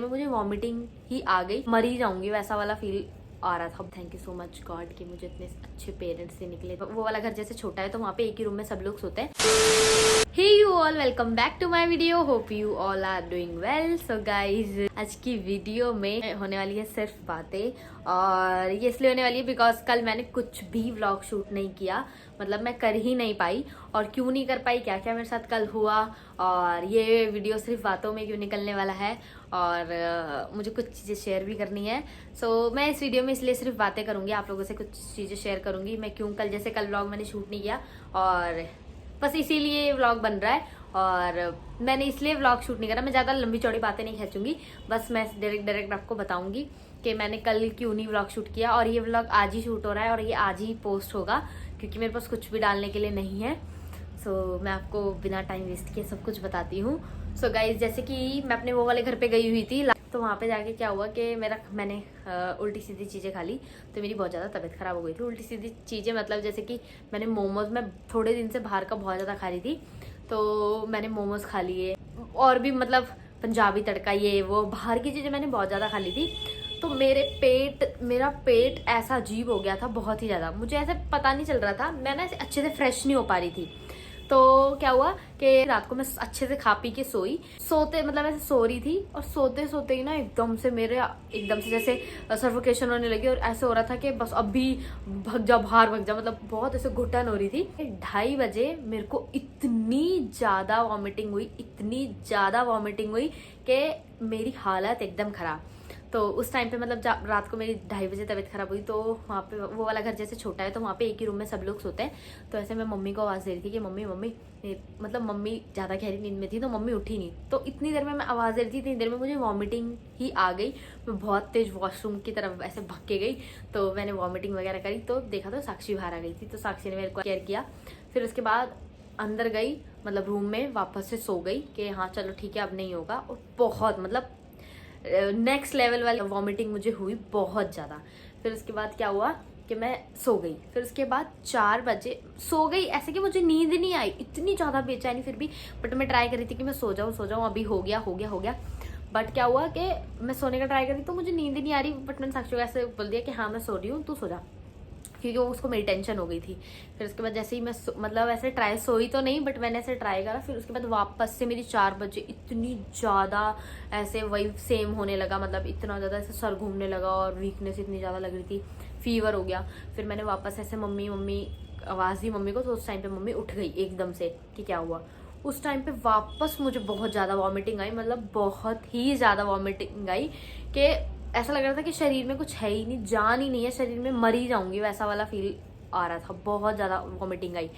मुझे वॉमिटिंग ही आ गई, मर ही जाऊंगी वैसा वाला फील आ रहा था। Thank you so much God कि मुझे इतने अच्छे पेरेंट्स से निकले। वो वाला घर जैसे छोटा है तो वहाँ पे एक ही रूम में सब लोग सोते हैं। Hey you all, welcome back to my video, hope you all are doing well. So guys, आज की वीडियो में होने वाली है सिर्फ बातें, और ये इसलिए होने वाली है बिकॉज कल मैंने कुछ भी व्लॉग शूट नहीं किया, मतलब मैं कर ही नहीं पाई। और क्यों नहीं कर पाई, क्या क्या मेरे साथ कल हुआ, और ये वीडियो सिर्फ बातों में क्यों निकलने वाला है, और मुझे कुछ चीज़ें शेयर भी करनी है। सो मैं इस वीडियो में इसलिए सिर्फ बातें करूंगी, आप लोगों से कुछ चीज़ें शेयर करूंगी। मैं क्यों कल व्लॉग मैंने शूट नहीं किया, और बस इसीलिए व्लॉग बन रहा है। और मैंने इसलिए व्लॉग शूट नहीं करा, मैं ज़्यादा लंबी चौड़ी बातें नहीं खींचूंगी, बस मैं डायरेक्ट आपको बताऊंगी कि मैंने कल क्यों नहीं व्लॉग शूट किया। और ये व्लॉग आज ही शूट हो रहा है और ये आज ही पोस्ट होगा, क्योंकि मेरे पास कुछ भी डालने के लिए नहीं है। सो मैं आपको बिना टाइम वेस्ट किए सब कुछ बताती हूँ। सो गाइज, जैसे कि मैं अपने वो वाले घर पे गई हुई थी, तो वहाँ पे जाके क्या हुआ कि मैंने उल्टी सीधी चीज़ें खा ली, तो मेरी बहुत ज़्यादा तबीयत ख़राब हो गई थी। उल्टी सीधी चीज़ें मतलब जैसे कि मैंने मोमोज़, मैं थोड़े दिन से बाहर का बहुत ज़्यादा खा रही थी, तो मैंने मोमोज़ खा लिए, और भी मतलब पंजाबी तड़का, ये वो बाहर की चीज़ें मैंने बहुत ज़्यादा खा ली थी। तो मेरा पेट ऐसा अजीब हो गया था बहुत ही ज़्यादा, मुझे ऐसे पता नहीं चल रहा था, मैं ना ऐसे अच्छे से फ्रेश नहीं हो पा रही थी। तो क्या हुआ कि रात को मैं अच्छे से खा पी के सोते मतलब ऐसे सो रही थी, और सोते सोते ही ना एकदम से जैसे सफोकेशन होने लगी, और ऐसे हो रहा था कि बस अभी भाग जा, बाहर भाग जा, मतलब बहुत ऐसे घुटन हो रही थी। 2:30 बजे मेरे को इतनी ज़्यादा वॉमिटिंग हुई कि मेरी हालत एकदम ख़राब। तो उस टाइम पे मतलब रात को मेरी 2:30 बजे तबीयत खराब हुई, तो वहाँ पे वो वाला घर जैसे छोटा है तो वहाँ पे एक ही रूम में सब लोग सोते हैं। तो ऐसे मैं मम्मी को आवाज़ दे रही थी कि मम्मी मतलब मम्मी ज़्यादा गहरी नींद में थी, तो मम्मी उठी नहीं। तो इतनी देर में मैं आवाज़ दे रही थी, इतनी देर में मुझे वॉमिटिंग ही आ गई। मैं बहुत तेज वॉशरूम की तरफ ऐसे भग के गई, तो मैंने वॉमिटिंग वगैरह करी, तो देखा तो साक्षी बाहर आ गई थी। तो साक्षी ने मेरे को केयर किया। फिर उसके बाद अंदर गई, मतलब रूम में वापस से सो गई कि हाँ चलो ठीक है अब नहीं होगा। और बहुत मतलब नेक्स्ट लेवल वाली वॉमिटिंग मुझे हुई बहुत ज़्यादा। फिर उसके बाद क्या हुआ कि मैं सो गई। फिर उसके बाद 4 बजे सो गई, ऐसे कि मुझे नींद नहीं आई, इतनी ज़्यादा बेचैनी फिर भी, बट मैं ट्राई कर रही थी कि मैं सो जाऊँ, अभी हो गया। बट क्या हुआ कि मैं सोने का ट्राई कर रही तो मुझे नींद ही नहीं आ रही, बट मैंने साक्षी को ऐसे बोल दिया कि हाँ मैं सो रही हूँ, तू सो जा, क्योंकि वो उसको मेरी टेंशन हो गई थी। फिर उसके बाद जैसे ही मैं मतलब ऐसे सोई तो नहीं, बट मैंने ऐसे ट्राई करा। फिर उसके बाद वापस से मेरी 4 बजे इतनी ज़्यादा ऐसे वही सेम होने लगा, मतलब इतना ज़्यादा ऐसे सर घूमने लगा और वीकनेस इतनी ज़्यादा लग रही थी, फीवर हो गया। फिर मैंने वापस ऐसे मम्मी आवाज़ दी मम्मी को, तो उस टाइम पे मम्मी उठ गई एकदम से कि क्या हुआ। उस टाइम पे वापस मुझे बहुत ज़्यादा वॉमिटिंग आई, मतलब बहुत ही ज़्यादा वॉमिटिंग आई कि ऐसा लग रहा था कि शरीर में कुछ है ही नहीं, जान ही नहीं है शरीर में, मर ही जाऊंगी वैसा वाला फील आ रहा था। बहुत ज़्यादा वॉमिटिंग आई।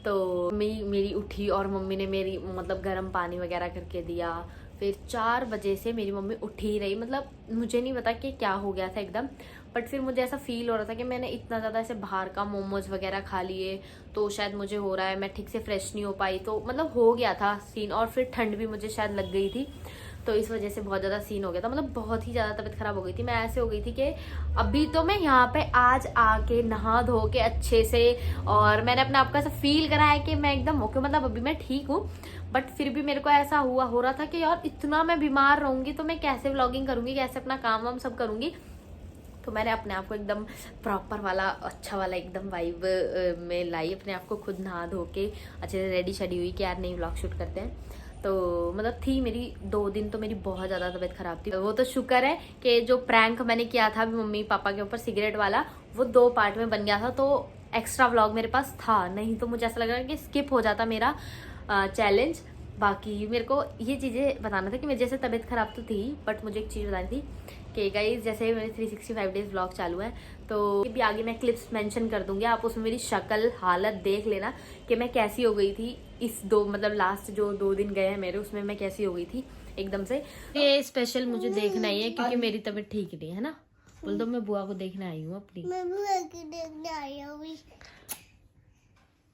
तो मेरी उठी और मम्मी ने मेरी मतलब गर्म पानी वगैरह करके दिया। फिर 4 बजे से मेरी मम्मी उठी ही रही, मतलब मुझे नहीं पता कि क्या हो गया था एकदम, बट फिर मुझे ऐसा फील हो रहा था कि मैंने इतना ज़्यादा ऐसे बाहर का मोमोज वगैरह खा लिए, तो शायद मुझे हो रहा है, मैं ठीक से फ्रेश नहीं हो पाई, तो मतलब हो गया था सीन। और फिर ठंड भी मुझे शायद लग गई थी, तो इस वजह से बहुत ज़्यादा सीन हो गया था, मतलब बहुत ही ज़्यादा तबीयत खराब हो गई थी। मैं ऐसे हो गई थी कि अभी तो मैं यहाँ पे आज आके नहा धो के अच्छे से, और मैंने अपने आप को ऐसा फील करा है कि मैं एकदम ओके, मतलब अभी मैं ठीक हूँ। बट फिर भी मेरे को ऐसा हो रहा था कि यार इतना मैं बीमार रहूँगी तो मैं कैसे व्लॉगिंग करूँगी, कैसे अपना काम वाम सब करूँगी। तो मैंने अपने आप को एकदम प्रॉपर वाला अच्छा वाला एकदम वाइब में लाई, अपने आप को खुद नहा धो के अच्छे से रेडी शेडी हुई कि यार नहीं व्लॉग शूट करते हैं। तो मतलब थी मेरी 2 दिन तो मेरी बहुत ज़्यादा तबीयत खराब थी। वो तो शुक्र है कि जो प्रैंक मैंने किया था मम्मी पापा के ऊपर सिगरेट वाला, वो 2 पार्ट में बन गया था, तो एक्स्ट्रा व्लॉग मेरे पास था, नहीं तो मुझे ऐसा लग रहा है कि स्किप हो जाता मेरा चैलेंज। बाकी मेरे को ये चीज़ें बताना था कि मेरी जैसे तबीयत खराब तो थी, बट मुझे एक चीज़ बतानी थी कि गाइस जैसे मेरे 365 डेज व्लॉग चालू है, तो भी आगे मैं क्लिप्स मेंशन कर दूंगी, आप उसमें मेरी शक्ल हालत देख लेना कि मैं कैसी हो गई थी। इस मतलब लास्ट जो 2 दिन गए हैं मेरे, उसमें मैं कैसी हो गई थी एकदम से। ये स्पेशल मुझे देखना ही है क्योंकि मेरी तबीयत ठीक नहीं है ना। बोल दो मैं बुआ को देखने आई हूँ अपनी। मैं बुआ को देखने आई हूँ।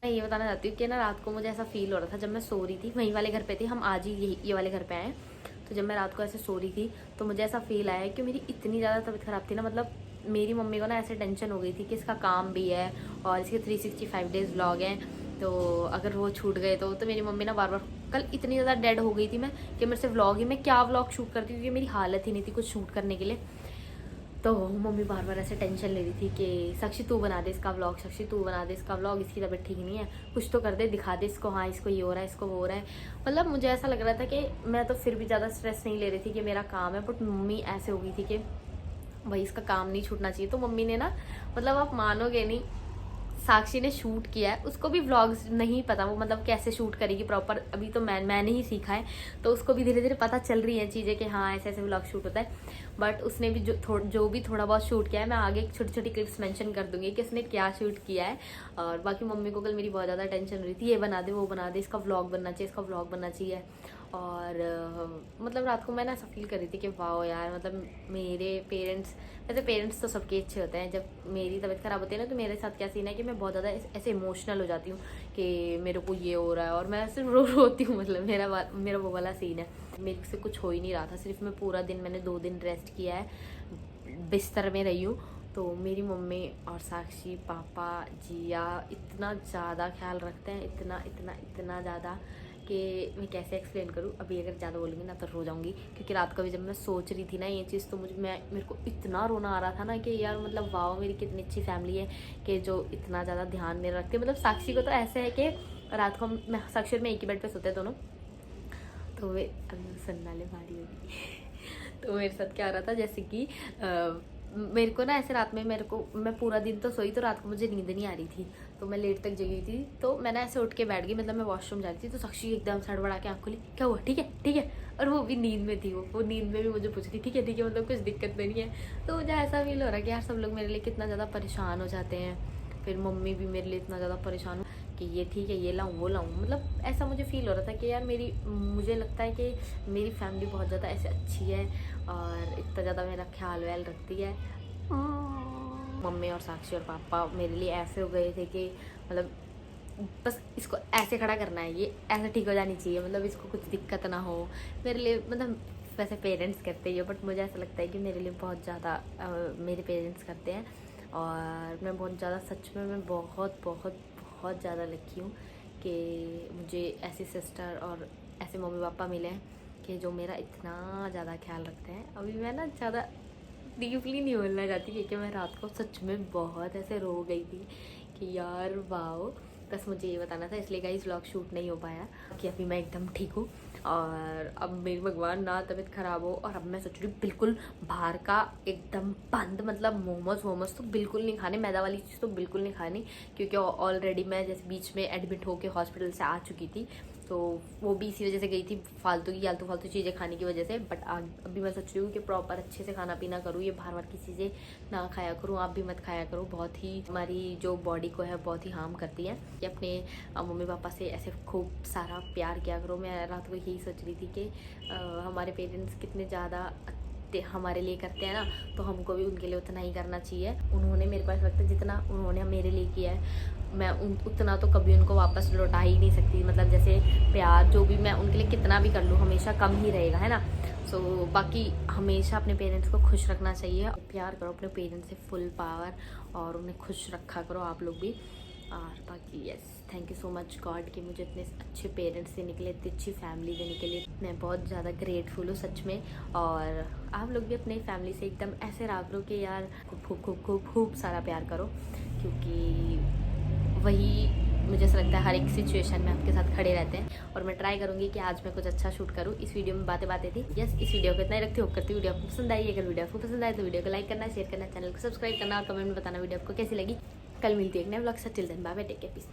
मैं ये बताना चाहती हूँ कि ना रात को मुझे ऐसा फील हो रहा था जब मैं सो रही थी, वहीं वाले घर पे थी हम, आज ही ये वाले घर पे आए। तो जब मैं रात को ऐसे सो रही थी तो मुझे ऐसा फील आया कि मेरी इतनी ज़्यादा तबीयत ख़राब थी ना, मतलब मेरी मम्मी को ना ऐसे टेंशन हो गई थी कि इसका काम भी है और इसके 365 डेज़ व्लॉग हैं, तो अगर वो छूट गए तो मेरी मम्मी ना बार बार कल इतनी ज़्यादा डेड हो गई थी मैं कि मेरे से व्लॉग ही, मैं क्या व्लॉग शूट करती, क्योंकि मेरी हालत ही नहीं थी कुछ शूट करने के लिए। तो मम्मी बार बार ऐसे टेंशन ले रही थी कि साक्षी तू बना दे इसका व्लॉग, साक्षी तू बना दे इसका व्लॉग, इसकी तबीयत ठीक नहीं है, कुछ तो कर दे, दिखा दे इसको, हाँ इसको ये हो रहा है, इसको वो हो रहा है। मतलब मुझे ऐसा लग रहा था कि मैं तो फिर भी ज़्यादा स्ट्रेस नहीं ले रही थी कि मेरा काम है, बट मम्मी ऐसे हो गई थी कि भाई इसका काम नहीं छूटना चाहिए। तो मम्मी ने ना, मतलब आप मानोगे नहीं, साक्षी ने शूट किया है, उसको भी व्लॉग्स नहीं पता वो मतलब कैसे शूट करेगी प्रॉपर, अभी तो मैंने ही सीखा है, तो उसको भी धीरे धीरे पता चल रही है चीज़ें कि हाँ ऐसे ऐसे व्लॉग शूट होता है। बट उसने भी जो भी थोड़ा बहुत शूट किया है, मैं आगे छोटी छोटी क्लिप्स मेंशन कर दूंगी कि उसने क्या शूट किया है। और बाकी मम्मी को कल मेरी बहुत ज़्यादा टेंशन हो रही थी, ये बना दे वो बना दे, इसका व्लॉग बनना चाहिए, इसका व्लॉग बनना चाहिए। और मतलब रात को मैं ना ऐसा फील कर रही थी कि वाह यार, मतलब मेरे पेरेंट्स, वैसे पेरेंट्स तो सबके अच्छे होते हैं, जब मेरी तबीयत ख़राब होती है ना तो मेरे साथ क्या सीन है कि मैं बहुत ज़्यादा ऐसे इमोशनल हो जाती हूँ कि मेरे को ये हो रहा है, और मैं सिर्फ रोती हूँ, मतलब मेरा वो वाला सीन है। मेरे से कुछ हो ही नहीं रहा था, सिर्फ मैं पूरा दिन, मैंने 2 दिन रेस्ट किया है, बिस्तर में रही हूँ। तो मेरी मम्मी और साक्षी, पापा, जिया इतना ज़्यादा ख्याल रखते हैं, इतना इतना इतना ज़्यादा कि मैं कैसे एक्सप्लेन करूँ। अभी अगर ज़्यादा बोलूँगी ना तो रो जाऊँगी, क्योंकि रात को भी जब मैं सोच रही थी ना ये चीज़, तो मेरे को इतना रोना आ रहा था ना कि यार मतलब वाह मेरी कितनी अच्छी फैमिली है कि जो इतना ज़्यादा ध्यान मेरा रखती है। मतलब साक्षी को तो ऐसे है कि रात को मैं साक्षी और मैं एक ही बेड पर सोते हैं दोनों, तो वे अभी सुनने वाले भारी होगी। तो मेरे साथ क्या हो रहा था, जैसे कि मेरे को ना ऐसे रात में मैं पूरा दिन तो सोई, तो रात को मुझे नींद नहीं आ रही थी, तो मैं लेट तक जगी थी। तो मैंने ऐसे उठ के बैठ गई, मतलब मैं वॉशरूम जा रही थी, तो साक्षी एकदम सड़बड़ा के आँख खोली, क्या हुआ, ठीक है ठीक है, और वो भी नींद में थी, वो नींद में भी मुझे पूछ रही ठीक है, मतलब कुछ दिक्कत तो नहीं है। तो मुझे ऐसा फील हो रहा है कि यार सब लोग मेरे लिए कितना ज़्यादा परेशान हो जाते हैं, फिर मम्मी भी मेरे लिए इतना ज़्यादा परेशान कि ये ठीक है, ये लाऊं वो लाऊं, मतलब ऐसा मुझे फील हो रहा था कि यार मुझे लगता है कि मेरी फैमिली बहुत ज़्यादा ऐसे अच्छी है और इतना ज़्यादा मेरा ख्याल व्याल रखती है। मम्मी और साक्षी और पापा मेरे लिए ऐसे हो गए थे कि मतलब बस इसको ऐसे खड़ा करना है, ये ऐसे ठीक हो जानी चाहिए, मतलब इसको कुछ दिक्कत ना हो मेरे लिए। मतलब वैसे पेरेंट्स करते ही हो, बट मुझे ऐसा लगता है कि मेरे लिए बहुत ज़्यादा मेरे पेरेंट्स करते हैं। और मैं बहुत ज़्यादा, सच में मैं बहुत बहुत बहुत ज़्यादा लकी हूँ कि मुझे ऐसी सिस्टर और ऐसे मम्मी पापा मिले हैं कि जो मेरा इतना ज़्यादा ख्याल रखते हैं। अभी मैं ना ज़्यादा डीपली नहीं बोलना चाहती, क्योंकि मैं रात को सच में बहुत ऐसे रो गई थी कि यार वाओ, बस मुझे ये बताना था, इसलिए गाइस व्लॉग शूट नहीं हो पाया कि अभी मैं एकदम ठीक हूँ। और अब मेरी भगवान ना तबीयत ख़राब हो, और अब मैं सोच रही हूँ बिल्कुल बाहर का एकदम बंद, मतलब मोमोज तो बिल्कुल नहीं खाने, मैदा वाली चीज़ तो बिल्कुल नहीं खानी, क्योंकि ऑलरेडी मैं जैसे बीच में एडमिट होकर हॉस्पिटल से आ चुकी थी, तो वो भी इसी वजह से गई थी, फालतू चीज़ें खाने की वजह से। बट अभी मैं सोच रही हूँ कि प्रॉपर अच्छे से खाना पीना करूँ, ये बाहर की चीज़ें ना खाया करूँ, आप भी मत खाया करो, बहुत ही हमारी जो बॉडी को है बहुत ही हार्म करती है। कि अपने मम्मी पापा से ऐसे खूब सारा प्यार किया करो। मैं रात को यही सोच रही थी कि हमारे पेरेंट्स कितने ज़्यादा हमारे लिए करते हैं ना, तो हमको भी उनके लिए उतना ही करना चाहिए। उन्होंने मेरे पास वक्त जितना उन्होंने मेरे लिए किया है, मैं उतना तो कभी उनको वापस लौटा ही नहीं सकती। मतलब जैसे प्यार जो भी मैं उनके लिए कितना भी कर लूँ, हमेशा कम ही रहेगा, है ना। सो बाकी हमेशा अपने पेरेंट्स को खुश रखना चाहिए, प्यार करो अपने पेरेंट्स से फुल पावर, और उन्हें खुश रखा करो आप लोग भी। और बाकी yes, thank you so much God कि मुझे इतने अच्छे पेरेंट्स से निकले, इतनी अच्छी फैमिली देने के लिए मैं बहुत ज़्यादा ग्रेटफुल हूँ सच में। और आप लोग भी अपनी फैमिली से एकदम ऐसे रहा करो कि यार खूब सारा प्यार करो, क्योंकि वही मुझे ऐसा लगता है हर एक सिचुएशन में आपके साथ खड़े रहते हैं। और मैं ट्राई करूँगी कि आज मैं कुछ अच्छा शूट करूँ। इस वीडियो में बातें थी, यस इस वीडियो को इतना ही रखती हूँ, करती वीडियो आपको पसंद आई। अगर वीडियो आपको पसंद आए तो वीडियो को लाइक करना, शेयर करना, चैनल को सब्सक्राइब करना, और कमेंट में बताना वीडियो आपको कैसी लगी। कल मिलती है एक नए व्लॉग से, till then bye bye, take care, piece.